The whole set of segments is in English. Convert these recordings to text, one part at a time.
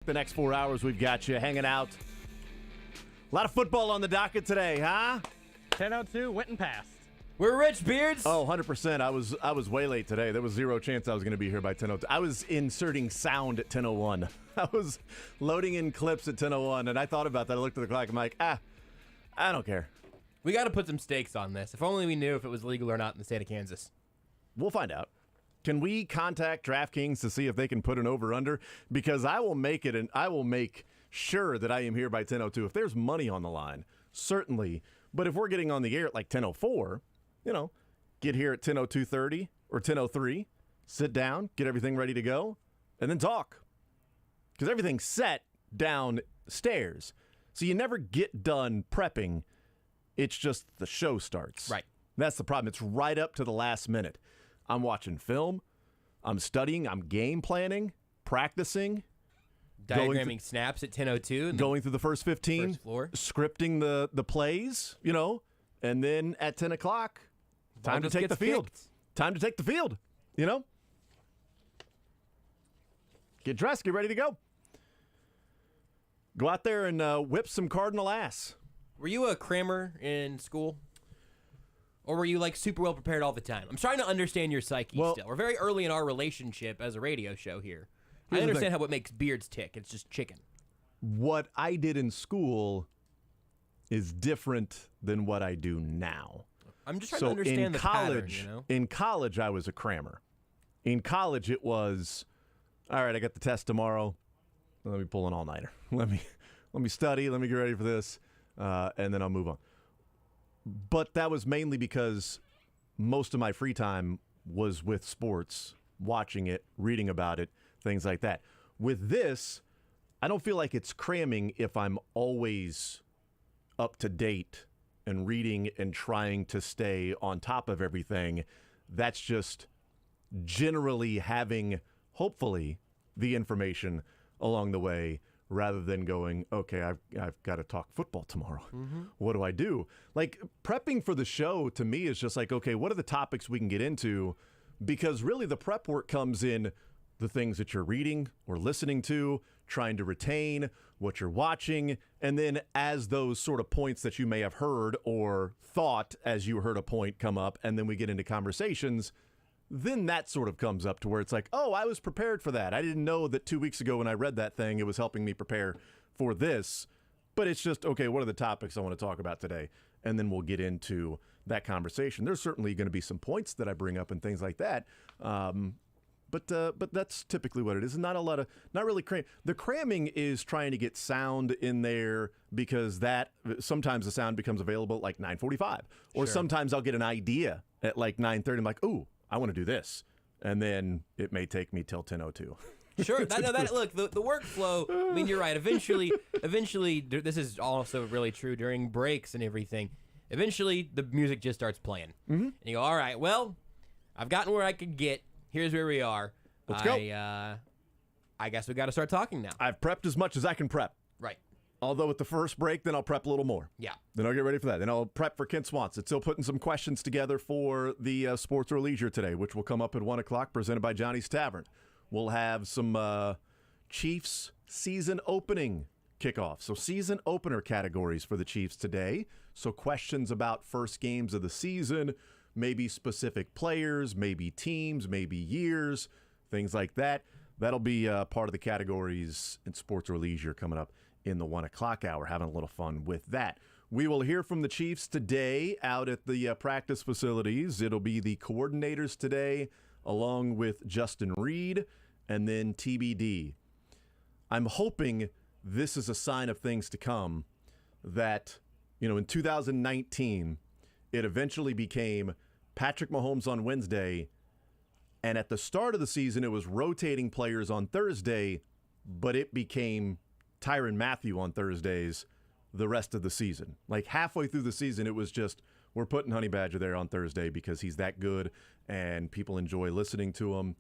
The next 4 hours we've got you hanging out. A lot of football on the docket today, huh? 10:02 went and passed. We're rich, Beards. Oh, 100%. I was way late today. There was zero chance I was going to be here by 10:02. I was inserting sound at 10:01. I was loading in clips at 10:01, and I thought about that. I looked at the clock. I'm like, I don't care. We got to put some stakes on this. If only we knew if it was legal or not in the state of Kansas. We'll find out. Can we contact DraftKings to see if they can put an over-under? Because I will make it, and I will make sure that I am here by 10:02. If there's money on the line, certainly. But if we're getting on the air at like 10:04, get here at 10:02:30 or 10:03, sit down, get everything ready to go, and then talk. Because everything's set downstairs. So you never get done prepping. It's just the show starts. Right. That's the problem. It's right up to the last minute. I'm watching film. I'm studying. I'm game planning, practicing. Diagramming snaps at 10:02. Going through the first 15. First floor. Scripting the plays, and then at 10 o'clock, time to take the field. Kicked. Time to take the field, Get dressed, get ready to go. Go out there and whip some Cardinal ass. Were you a crammer in school? Or were you, super well prepared all the time? I'm trying to understand your psyche still. We're very early in our relationship as a radio show here. I understand what makes Beards tick. It's just chicken. What I did in school is different than what I do now. I'm just trying to understand the pattern, In college, I was a crammer. In college, it was, all right, I got the test tomorrow. Let me pull an all-nighter. Let me study. Let me get ready for this, and then I'll move on. But that was mainly because most of my free time was with sports, watching it, reading about it, things like that. With this, I don't feel like it's cramming if I'm always up to date and reading and trying to stay on top of everything. That's just generally having, hopefully, the information along the way rather than going, okay, I've got to talk football tomorrow. Mm-hmm. What do I do? Prepping for the show to me is just okay, what are the topics we can get into? Because really the prep work comes in the things that you're reading or listening to, trying to retain what you're watching, and then as those sort of points that you may have heard or thought as you heard a point come up, and then we get into conversations, then that sort of comes up to where it's oh, I was prepared for that. I didn't know that 2 weeks ago when I read that thing, it was helping me prepare for this. But it's just, okay, what are the topics I want to talk about today? And then we'll get into that conversation. There's certainly going to be some points that I bring up and things like that. But that's typically what it is. Not really cramming. The cramming is trying to get sound in there because sometimes the sound becomes available at 9:45. Or sometimes I'll get an idea at 9:30. I'm like, ooh, I want to do this. And then it may take me till 10:02. Sure. Look, the workflow, I mean, you're right. Eventually, this is also really true during breaks and everything. Eventually, the music just starts playing. Mm-hmm. And you go, all right, well, I've gotten where I could get. Here's where we are. Let's go. I guess we got to start talking now. I've prepped as much as I can prep. Right. Although at the first break, then I'll prep a little more. Yeah. Then I'll get ready for that. Then I'll prep for Kent Swanson. Still putting some questions together for the Sports or Leisure today, which will come up at 1 o'clock, presented by Johnny's Tavern. We'll have some Chiefs season opening kickoff. So season opener categories for the Chiefs today. So questions about first games of the season, maybe specific players, maybe teams, maybe years, things like that. That'll be part of the categories in Sports or Leisure coming up in the 1 o'clock hour, having a little fun with that. We will hear from the Chiefs today out at the practice facilities. It'll be the coordinators today, along with Justin Reed, and then TBD. I'm hoping this is a sign of things to come, that, in 2019, it eventually became Patrick Mahomes on Wednesday, and at the start of the season, it was rotating players on Thursday, but it became Tyrann Mathieu on Thursdays the rest of the season. Halfway through the season, it was just, we're putting Honey Badger there on Thursday because he's that good and people enjoy listening to him.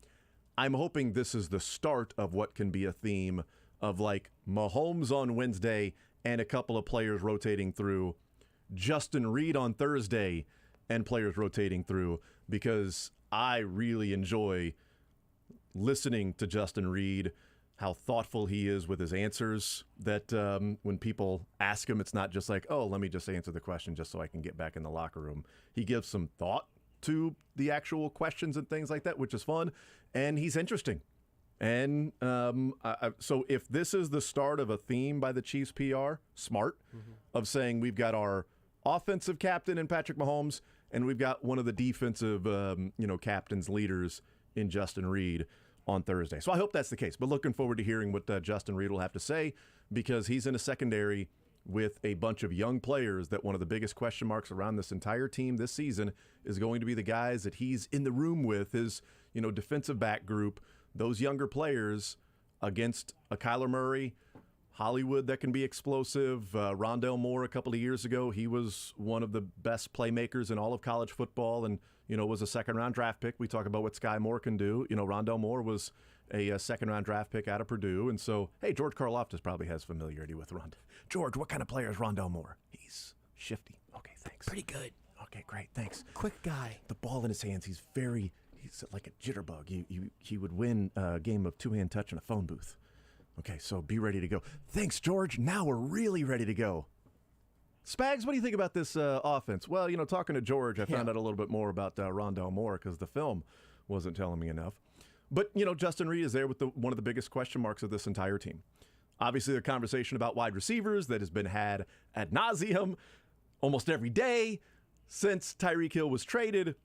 I'm hoping this is the start of what can be a theme of Mahomes on Wednesday and a couple of players rotating through, Justin Reed on Thursday and players rotating through, because I really enjoy listening to Justin Reed, how thoughtful he is with his answers, that when people ask him, it's not just like, oh, let me just answer the question just so I can get back in the locker room. He gives some thought to the actual questions and things like that, which is fun, and he's interesting. And so if this is the start of a theme by the Chiefs PR, smart, of saying we've got our offensive captain in Patrick Mahomes, and we've got one of the defensive captains, leaders in Justin Reid on Thursday. So I hope that's the case. But looking forward to hearing what Justin Reid will have to say, because he's in a secondary with a bunch of young players that one of the biggest question marks around this entire team this season is going to be the guys that he's in the room with, his defensive back group, those younger players against a Kyler Murray, Hollywood that can be explosive. Rondale Moore a couple of years ago, he was one of the best playmakers in all of college football and, was a second-round draft pick. We talk about what Sky Moore can do. Rondale Moore was a second-round draft pick out of Purdue. And so, hey, George Karlaftis probably has familiarity with Rondale. George, what kind of player is Rondale Moore? He's shifty. Okay, thanks. Pretty good. Okay, great, thanks. Quick guy. The ball in his hands, he's like a jitterbug. He would win a game of two-hand touch in a phone booth. Okay, so be ready to go. Thanks, George. Now we're really ready to go. Spags, what do you think about this offense? Well, talking to George, I found out a little bit more about Rondale Moore because the film wasn't telling me enough. But, Justin Reid is there with one of the biggest question marks of this entire team. Obviously, the conversation about wide receivers that has been had ad nauseum almost every day since Tyreek Hill was traded,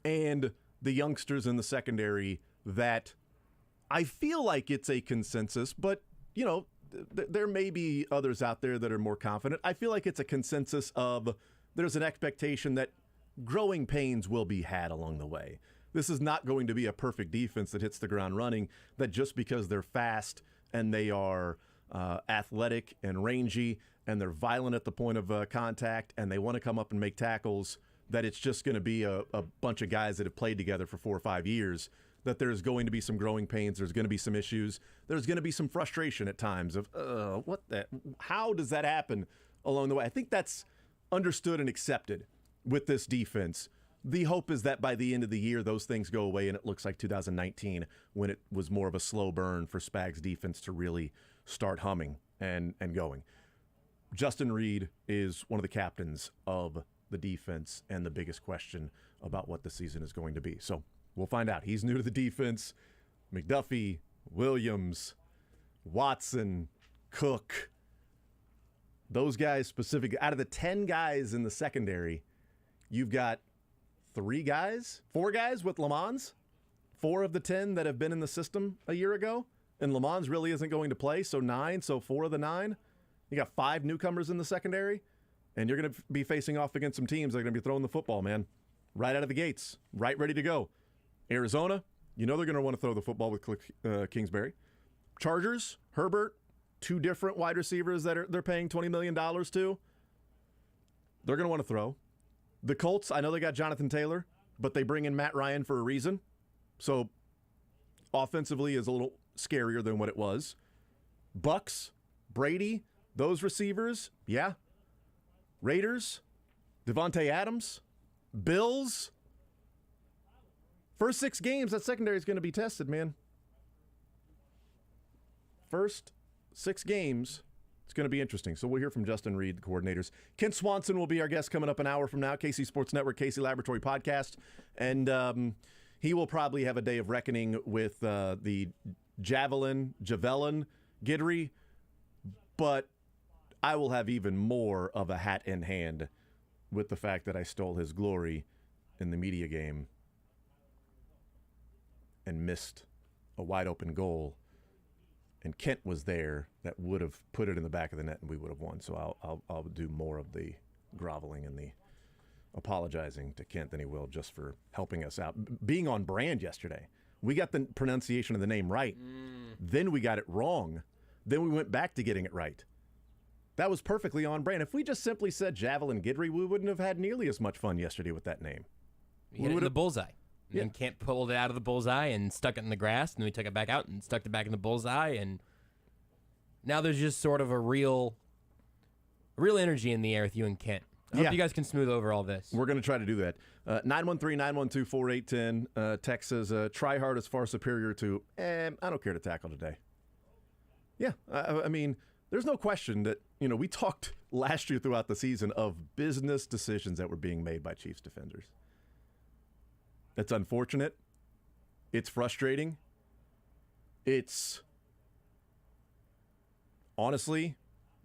and the youngsters in the secondary that I feel like it's a consensus, but, there may be others out there that are more confident. I feel like it's a consensus of there's an expectation that growing pains will be had along the way. This is not going to be a perfect defense that hits the ground running, that just because they're fast and they are athletic and rangy and they're violent at the point of contact and they want to come up and make tackles, that it's just going to be a bunch of guys that have played together for 4 or 5 years, that there's going to be some growing pains, there's going to be some issues, there's going to be some frustration at times of, how does that happen along the way? I think that's understood and accepted with this defense. The hope is that by the end of the year, those things go away and it looks like 2019 when it was more of a slow burn for Spags' defense to really start humming and going. Justin Reid is one of the captains of the defense and the biggest question about what the season is going to be. So we'll find out. He's new to the defense. McDuffie, Williams, Watson, Cook, those guys specifically. Out of the 10 guys in the secondary, you've got 4 guys with Lamons, 4 of the 10 that have been in the system a year ago, and Lamons really isn't going to play, so 9, so 4 of the 9. You got 5 newcomers in the secondary, and you're going to be facing off against some teams that are going to be throwing the football, man, right out of the gates, right ready to go. Arizona, they're going to want to throw the football with Kingsbury. Chargers, Herbert, 2 different wide receivers that they're paying $20 million to. They're going to want to throw. The Colts, I know they got Jonathan Taylor, but they bring in Matt Ryan for a reason. So offensively is a little scarier than what it was. Bucks, Brady, those receivers, yeah. Raiders, Devontae Adams, Bills. First 6 games, that secondary is going to be tested, man. First 6 games, it's going to be interesting. So we'll hear from Justin Reid, the coordinators. Kent Swanson will be our guest coming up an hour from now. KC Sports Network, KC Laboratory Podcast. And he will probably have a day of reckoning with the Javelin, Guidry. But I will have even more of a hat in hand with the fact that I stole his glory in the media game and missed a wide open goal. And Kent was there that would have put it in the back of the net and we would have won. So I'll do more of the groveling and the apologizing to Kent than he will just for helping us out. Being on brand yesterday. We got the pronunciation of the name right. Then we got it wrong. Then we went back to getting it right. That was perfectly on brand. If we just simply said Javelin Guidry, we wouldn't have had nearly as much fun yesterday with that name. We hit it in the bullseye. And then Kent pulled it out of the bullseye and stuck it in the grass, and then we took it back out and stuck it back in the bullseye, and now there's just sort of a real energy in the air with you and Kent Hope you guys can smooth over all this. We're going to try to do that. 913-912-4810. Text says, try hard is far superior to, I don't care to tackle today. Yeah, I mean, there's no question that, we talked last year throughout the season of business decisions that were being made by Chiefs defenders. It's unfortunate. It's frustrating. It's honestly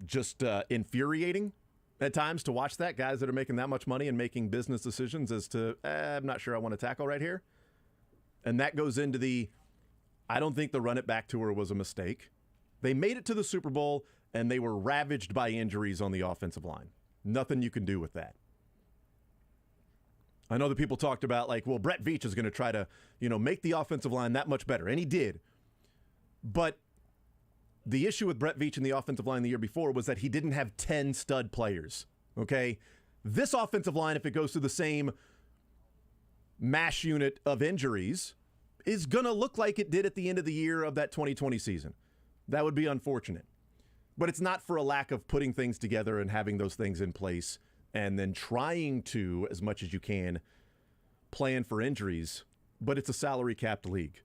just infuriating at times to watch that. Guys that are making that much money and making business decisions as to, I'm not sure I want to tackle right here. And that goes into I don't think the run it back tour was a mistake. They made it to the Super Bowl, and they were ravaged by injuries on the offensive line. Nothing you can do with that. I know that people talked about, Brett Veach is going to try to, make the offensive line that much better. And he did. But the issue with Brett Veach in the offensive line the year before was that he didn't have 10 stud players. Okay? This offensive line, if it goes through the same mash unit of injuries, is going to look like it did at the end of the year of that 2020 season. That would be unfortunate. But it's not for a lack of putting things together and having those things in place and then trying to, as much as you can, plan for injuries. But it's a salary-capped league,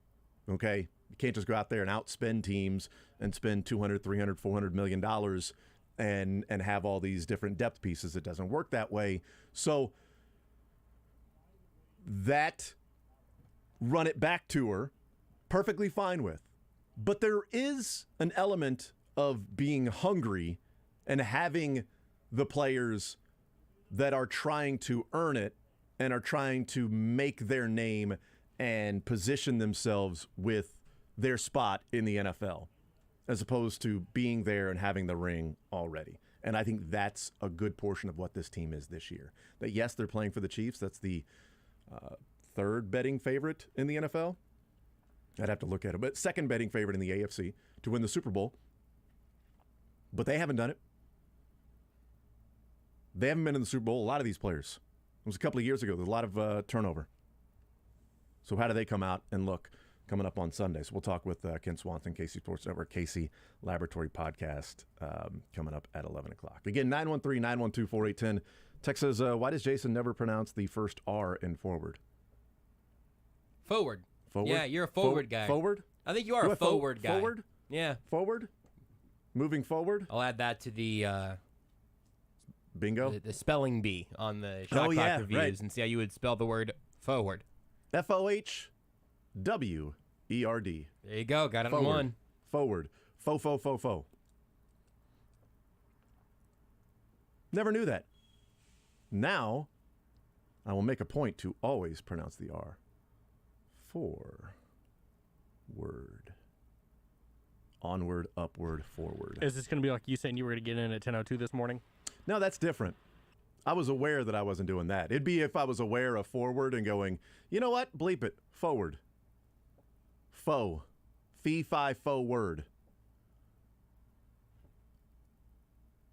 okay? You can't just go out there and outspend teams and spend $200, $300, $400 million and have all these different depth pieces. It doesn't work that way. So that run it back tour, perfectly fine with. But there is an element of being hungry and having the players that are trying to earn it and are trying to make their name and position themselves with their spot in the NFL, as opposed to being there and having the ring already. And I think that's a good portion of what this team is this year. That, yes, they're playing for the Chiefs. That's the third betting favorite in the NFL. I'd have to look at it. But second betting favorite in the AFC to win the Super Bowl. But they haven't done it. They haven't been in the Super Bowl, a lot of these players. It was a couple of years ago. There's a lot of turnover. So how do they come out and look coming up on Sunday? So we'll talk with Ken Swanson, KC Sports Network, KC Laboratory Podcast coming up at 11 o'clock. Again, 913-912-4810. Text says, why does Jason never pronounce the first R in forward? Forward. Forward? Yeah, you're a forward guy. Forward? I think you are a forward guy. Forward? Yeah. Forward? Moving forward? I'll add that to the bingo. The spelling bee on the Shot Clock reviews right. and see how you would spell the word forward. FOHWERD. There you go. Got it Forward. in one. Forward. Fo. Never knew that. Now, I will make a point to always pronounce the R. Forward. Onward, upward, forward. Is this going to be like you saying you were going to get in at 10:02 this morning? No, that's different. I was aware that I wasn't doing that. It'd be if I was aware of forward and going, you know what? Bleep it. Forward. Fo. Fee-fi fo word.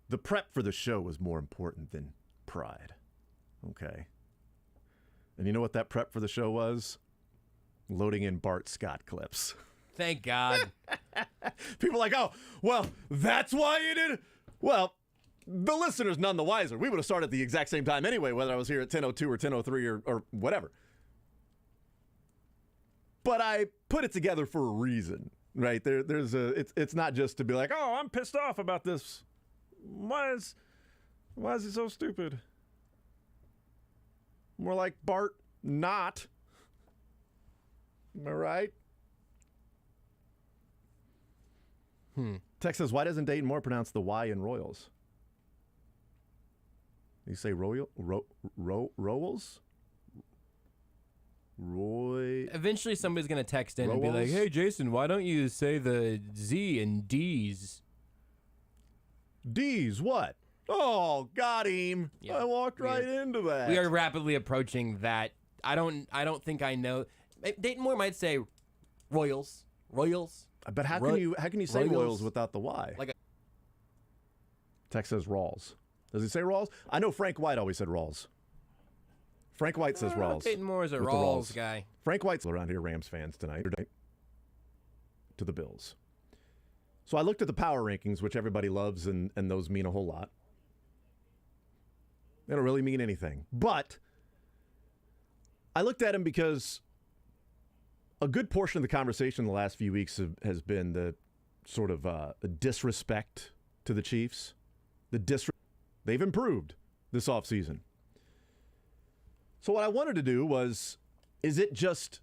The prep for the show was more important than pride. Okay. And you know what that prep for the show was? Loading in Bart Scott clips. Thank God. People are like, oh, well, that's why you did it. Well, the listeners none the wiser. We would have started at the exact same time anyway, whether I was here at 10:02 or 10:03 or whatever. But I put it together for a reason, right? It's not just to be like, oh, I'm pissed off about this. Why is it so stupid? More like Bart, not. Am I right? Text says, why doesn't Dayton Moore pronounce the Y in Royals? You say Royals? Roy. Eventually somebody's going to text in and be like, Royals? hey, Jason, why don't you say the Z in D's? D's what? Oh, got him. Yeah. I walked right into that. We are rapidly approaching that. I don't think I know. Dayton Moore might say Royals. But how can you say Royals without the Y? Text says Rawls. Does he say Rawls? I know Frank White always said Rawls. Frank White says Rawls. Dayton Moore is a with the Rawls guy. Frank White's around here, Rams fans tonight. To the Bills. So I looked at the power rankings, which everybody loves, and those mean a whole lot. They don't really mean anything. But I looked at them because a good portion of the conversation in the last few weeks has been the sort of disrespect to the Chiefs. They've improved this offseason. So what I wanted to do was, is it just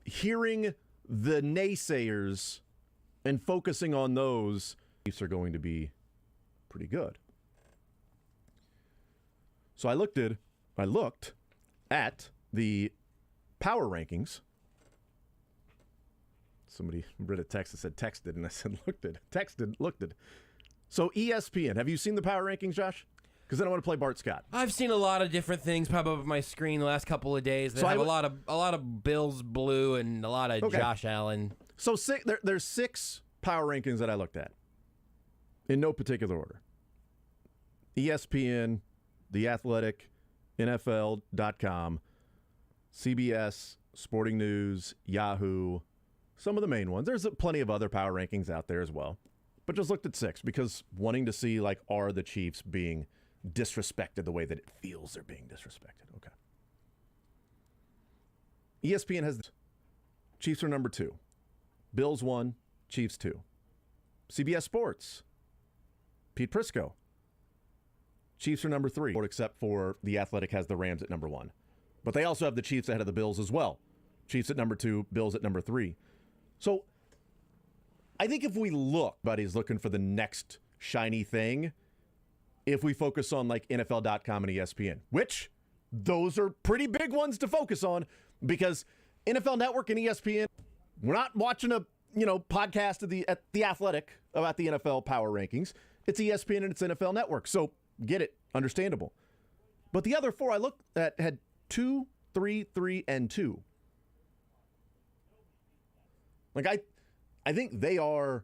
hearing the naysayers and focusing on those? Chiefs are going to be pretty good. So I looked at the power rankings. Somebody read a text that said texted, and I said looked at. So ESPN, have you seen the power rankings, Josh? Because then I want to play Bart Scott. I've seen a lot of different things pop up on my screen the last couple of days. They have a lot of Bills blue and a lot of Josh Allen. So there's 6 power rankings that I looked at in no particular order. ESPN, The Athletic, NFL.com, CBS, Sporting News, Yahoo, some of the main ones. There's plenty of other power rankings out there as well. But just looked at 6 because wanting to see, like, are the Chiefs being disrespected the way that it feels they're being disrespected. Okay. ESPN has Chiefs are number 2. Bills 1, Chiefs 2. CBS Sports, Pete Prisco. Chiefs are number 3, except for The Athletic has the Rams at number 1. But they also have the Chiefs ahead of the Bills as well. Chiefs at number 2, Bills at number 3. So I think if we look, buddy's looking for the next shiny thing, if we focus on like NFL.com and ESPN, which those are pretty big ones to focus on because NFL Network and ESPN, we're not watching a podcast at the Athletic about the NFL power rankings. It's ESPN and it's NFL Network. So get it, understandable. But the other 4 I looked at had 2, 3, 3, and 2. Like I think they are,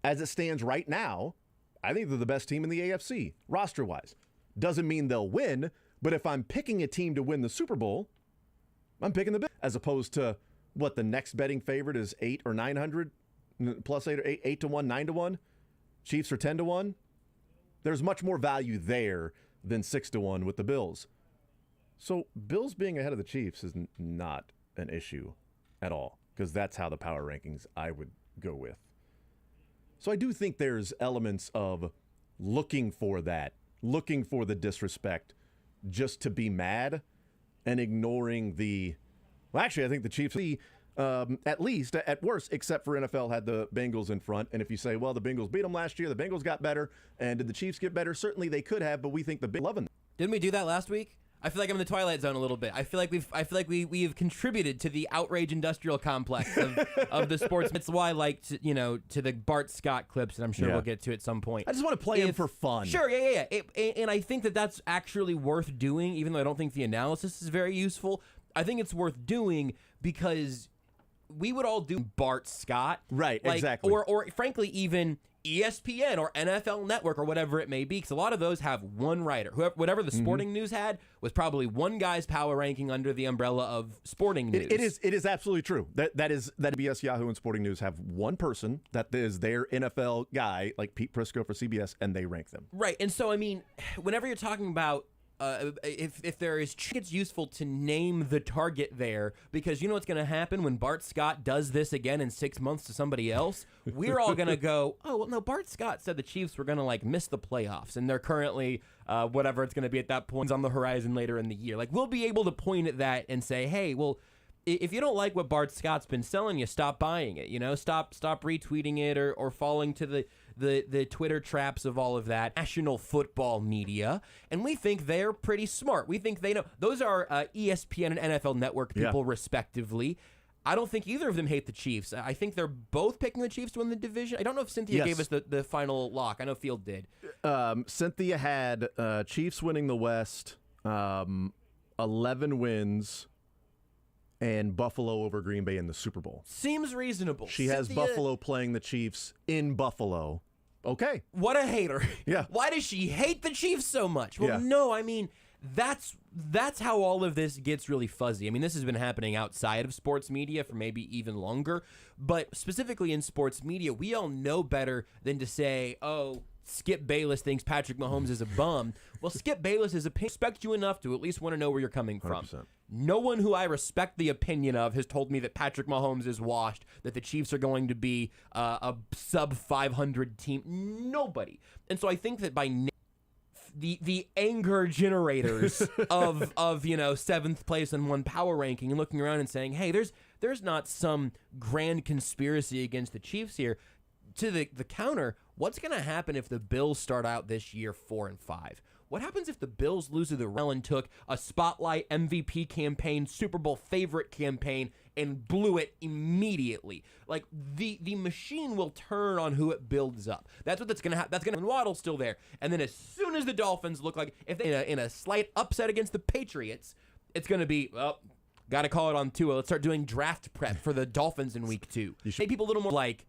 as it stands right now, I think they're the best team in the AFC, roster-wise. Doesn't mean they'll win, but if I'm picking a team to win the Super Bowl, I'm picking the Bills, as opposed to what the next betting favorite is 8 or 900, plus 8 or 8 to 1, 9 to 1. Chiefs are 10 to 1. There's much more value there than 6 to 1 with the Bills. So Bills being ahead of the Chiefs is not an issue at all, because that's how the power rankings I would go with. So I do think there's elements of looking for that, looking for the disrespect just to be mad and ignoring the, well, actually, I think the Chiefs, at least, at worst, except for NFL, had the Bengals in front. And if you say, well, the Bengals beat them last year, the Bengals got better, and did the Chiefs get better? Certainly they could have, but we think the Bengals loving them. Didn't we do that last week? I feel like I'm in the Twilight Zone a little bit. I feel like we've contributed to the outrage industrial complex of the sports. That's why I like to the Bart Scott clips, and I'm sure we'll get to at some point. I just want to play them for fun. Sure, yeah. And I think that's actually worth doing, even though I don't think the analysis is very useful. I think it's worth doing because we would all do Bart Scott. Right, exactly. Or frankly, even ESPN or NFL Network or whatever it may be, because a lot of those have one writer. Whatever the Sporting News had was probably one guy's power ranking under the umbrella of Sporting News. It is absolutely true. That CBS, Yahoo, and Sporting News have one person that is their NFL guy, like Pete Prisco for CBS, and they rank them. Right, and so I mean, whenever you're talking about if there is, it's useful to name the target there, because you know what's going to happen when Bart Scott does this again in 6 months to somebody else? We're all going to go, oh, well, no, Bart Scott said the Chiefs were going to miss the playoffs, and they're currently whatever it's going to be at that point on the horizon later in the year. We'll be able to point at that and say, hey, well, if you don't like what Bart Scott's been selling you, stop buying it. Stop retweeting it or falling to the Twitter traps of all of that national football media. And we think they're pretty smart. We think they know. Those are ESPN and NFL Network people, respectively. I don't think either of them hate the Chiefs. I think they're both picking the Chiefs to win the division. I don't know if Cynthia gave us the final lock. I know Field did. Cynthia had Chiefs winning the West, 11 wins, and Buffalo over Green Bay in the Super Bowl. Seems reasonable. She has Buffalo playing the Chiefs in Buffalo. Okay. What a hater. Yeah. Why does she hate the Chiefs so much? Well, no, I mean, that's how all of this gets really fuzzy. I mean, this has been happening outside of sports media for maybe even longer, but specifically in sports media, we all know better than to say, oh, Skip Bayless thinks Patrick Mahomes is a bum. Well, Skip Bayless is respect you enough to at least want to know where you're coming from. 100%. No one who I respect the opinion of has told me that Patrick Mahomes is washed, that the Chiefs are going to be a sub 500 team. Nobody. And so I think that by the anger generators of seventh place in one power ranking and looking around and saying, hey, there's not some grand conspiracy against the Chiefs here. To the counter, what's going to happen if the Bills start out this year 4-5? What happens if the Bills lose to the Rams and took a spotlight MVP campaign, Super Bowl favorite campaign, and blew it immediately? Like, the machine will turn on who it builds up. That's going to happen. That's going to Waddle's still there. And then as soon as the Dolphins look like, if they in a slight upset against the Patriots, it's going to be, got to call it on Tua. Let's start doing draft prep for the Dolphins in week 2. Make people a little more like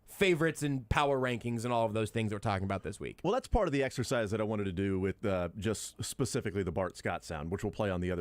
favorites and power rankings and all of those things that we're talking about this week. Well, that's part of the exercise that I wanted to do with just specifically the Bart Scott sound, which we'll play on the other